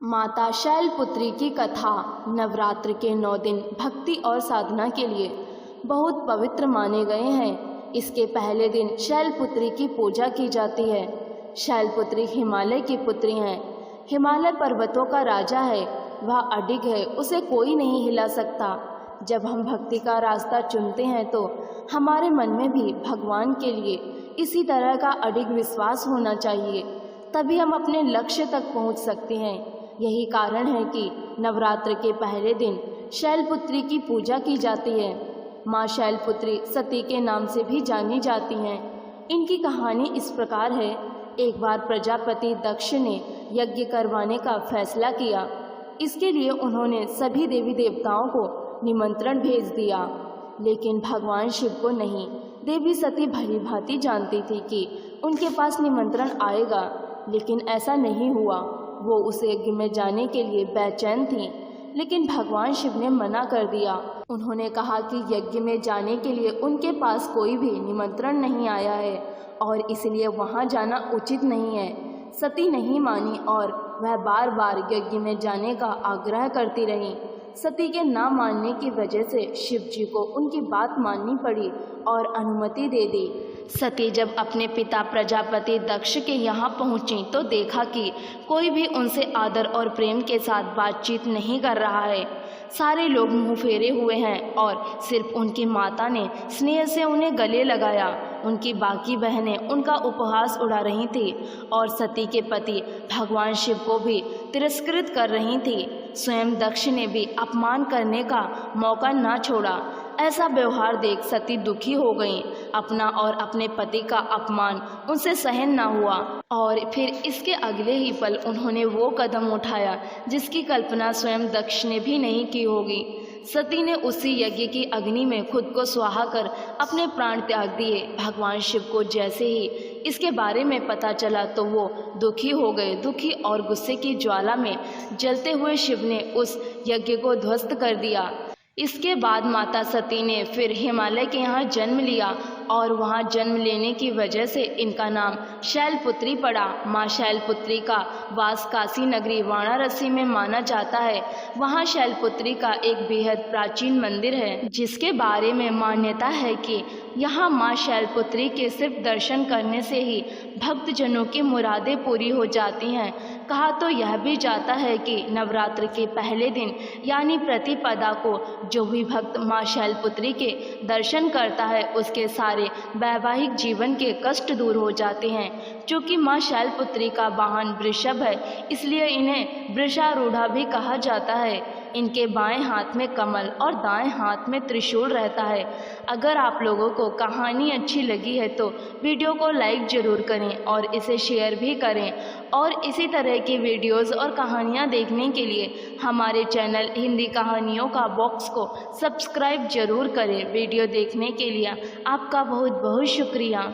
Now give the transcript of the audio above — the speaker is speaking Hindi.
माता शैलपुत्री की कथा नवरात्र के 9 दिन भक्ति और साधना के लिए बहुत पवित्र माने गए हैं। इसके पहले दिन शैलपुत्री की पूजा की जाती है। शैलपुत्री हिमालय की पुत्री हैं। हिमालय पर्वतों का राजा है, वह अडिग है, उसे कोई नहीं हिला सकता। जब हम भक्ति का रास्ता चुनते हैं तो हमारे मन में भी भगवान के लिए इसी तरह का अडिग विश्वास होना चाहिए, तभी हम अपने लक्ष्य तक पहुंच सकते हैं। यही कारण है कि नवरात्र के पहले दिन शैलपुत्री की पूजा की जाती है। माँ शैलपुत्री सती के नाम से भी जानी जाती हैं। इनकी कहानी इस प्रकार है। एक बार प्रजापति दक्ष ने यज्ञ करवाने का फैसला किया। इसके लिए उन्होंने सभी देवी देवताओं को निमंत्रण भेज दिया, लेकिन भगवान शिव को नहीं। देवी सती भली भांति जानती थी कि उनके पास निमंत्रण आएगा, लेकिन ऐसा नहीं हुआ। वो उस यज्ञ में जाने के लिए बेचैन थी, लेकिन भगवान शिव ने मना कर दिया। उन्होंने कहा कि यज्ञ में जाने के लिए उनके पास कोई भी निमंत्रण नहीं आया है और इसलिए वहाँ जाना उचित नहीं है। सती नहीं मानी और वह बार बार यज्ञ में जाने का आग्रह करती रही। सती के ना मानने की वजह से शिव जी को उनकी बात माननी पड़ी और अनुमति दे दी। सती जब अपने पिता प्रजापति दक्ष के यहाँ पहुँची तो देखा कि कोई भी उनसे आदर और प्रेम के साथ बातचीत नहीं कर रहा है। सारे लोग मुंह फेरे हुए हैं और सिर्फ उनकी माता ने स्नेह से उन्हें गले लगाया। उनकी बाकी बहनें उनका उपहास उड़ा रही थी और सती के पति भगवान शिव को भी तिरस्कृत कर रही थी। स्वयं दक्ष ने भी अपमान करने का मौका ना छोड़ा। ऐसा व्यवहार देख सती दुखी हो गईं। अपना और अपने पति का अपमान उनसे सहन ना हुआ और फिर इसके अगले ही पल उन्होंने वो कदम उठाया जिसकी कल्पना स्वयं दक्ष ने भी नहीं की होगी। सती ने उसी यज्ञ की अग्नि में खुद को स्वाहा कर अपने प्राण त्याग दिए। भगवान शिव को जैसे ही इसके बारे में पता चला तो वो दुखी हो गए। दुखी और गुस्से की ज्वाला में जलते हुए शिव ने उस यज्ञ को ध्वस्त कर दिया। इसके बाद माता सती ने फिर हिमालय के यहाँ जन्म लिया और वहाँ जन्म लेने की वजह से इनका नाम शैलपुत्री पड़ा। माँ शैलपुत्री का वास काशी नगरी वाराणसी में माना जाता है। वहाँ शैलपुत्री का एक बेहद प्राचीन मंदिर है, जिसके बारे में मान्यता है कि यहाँ माँ शैलपुत्री के सिर्फ दर्शन करने से ही भक्तजनों की मुरादें पूरी हो जाती हैं। कहा तो यह भी जाता है कि नवरात्र के पहले दिन यानी प्रतिपदा को जो भी भक्त माँ शैलपुत्री के दर्शन करता है उसके सारे वैवाहिक जीवन के कष्ट दूर हो जाते हैं। क्योंकि माँ शैलपुत्री का वाहन वृषभ है, इसलिए इन्हें वृषारूढ़ा भी कहा जाता है। इनके बाएं हाथ में कमल और दाएं हाथ में त्रिशूल रहता है। अगर आप लोगों को कहानी अच्छी लगी है तो वीडियो को लाइक ज़रूर करें और इसे शेयर भी करें। और इसी तरह की वीडियोस और कहानियाँ देखने के लिए हमारे चैनल हिंदी कहानियों का बॉक्स को सब्सक्राइब ज़रूर करें। वीडियो देखने के लिए आपका बहुत बहुत शुक्रिया।